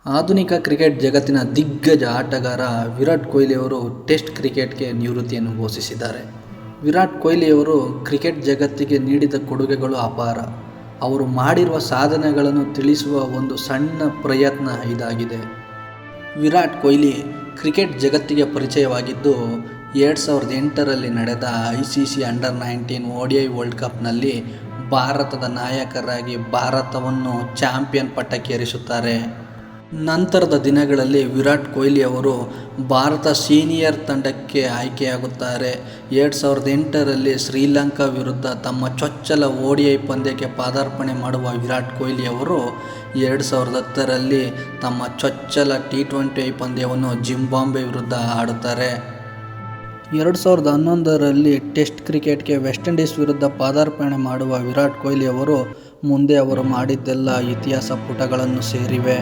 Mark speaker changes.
Speaker 1: ಆಧುನಿಕ ಕ್ರಿಕೆಟ್ ಜಗತ್ತಿನ ದಿಗ್ಗಜ ಆಟಗಾರ ವಿರಾಟ್ ಕೊಹ್ಲಿಯವರು ಟೆಸ್ಟ್ ಕ್ರಿಕೆಟ್ಗೆ ನಿವೃತ್ತಿಯನ್ನು ಘೋಷಿಸಿದ್ದಾರೆ. ವಿರಾಟ್ ಕೊಹ್ಲಿಯವರು ಕ್ರಿಕೆಟ್ ಜಗತ್ತಿಗೆ ನೀಡಿದ ಕೊಡುಗೆಗಳು ಅಪಾರ. ಅವರು ಮಾಡಿರುವ ಸಾಧನೆಗಳನ್ನು ತಿಳಿಸುವ ಒಂದು ಸಣ್ಣ ಪ್ರಯತ್ನ ಇದಾಗಿದೆ. ವಿರಾಟ್ ಕೊಹ್ಲಿ ಕ್ರಿಕೆಟ್ ಜಗತ್ತಿಗೆ ಪರಿಚಯವಾಗಿದ್ದು 2008ರಲ್ಲಿ ನಡೆದ ICC ಅಂಡರ್-19 ODI ವರ್ಲ್ಡ್ ಕಪ್ನಲ್ಲಿ ಭಾರತದ ನಾಯಕರಾಗಿ ಭಾರತವನ್ನು ಚಾಂಪಿಯನ್ ಪಟ್ಟಕ್ಕೇರಿಸುತ್ತಾರೆ. ನಂತರದ ದಿನಗಳಲ್ಲಿ ವಿರಾಟ್ ಕೊಹ್ಲಿ ಅವರು ಭಾರತ ಸೀನಿಯರ್ ತಂಡಕ್ಕೆ ಆಯ್ಕೆಯಾಗುತ್ತಾರೆ. 2008ರಲ್ಲಿ ಶ್ರೀಲಂಕಾ ವಿರುದ್ಧ ತಮ್ಮ ಚೊಚ್ಚಲ ODI ಪಂದ್ಯಕ್ಕೆ ಪದಾರ್ಪಣೆ ಮಾಡುವ ವಿರಾಟ್ ಕೊಹ್ಲಿ ಅವರು 2010ರಲ್ಲಿ ತಮ್ಮ ಚೊಚ್ಚಲ T20 ಪಂದ್ಯವನ್ನು ಜಿಂಬಾಬ್ವೆ ವಿರುದ್ಧ ಆಡುತ್ತಾರೆ. 2011ರಲ್ಲಿ ಟೆಸ್ಟ್ ಕ್ರಿಕೆಟ್ಗೆ ವೆಸ್ಟ್ ಇಂಡೀಸ್ ವಿರುದ್ಧ ಪದಾರ್ಪಣೆ ಮಾಡುವ ವಿರಾಟ್ ಕೊಹ್ಲಿ ಅವರು ಮುಂದೆ ಅವರು ಮಾಡಿದ್ದೆಲ್ಲ ಇತಿಹಾಸ ಪುಟಗಳನ್ನು ಸೇರಿವೆ.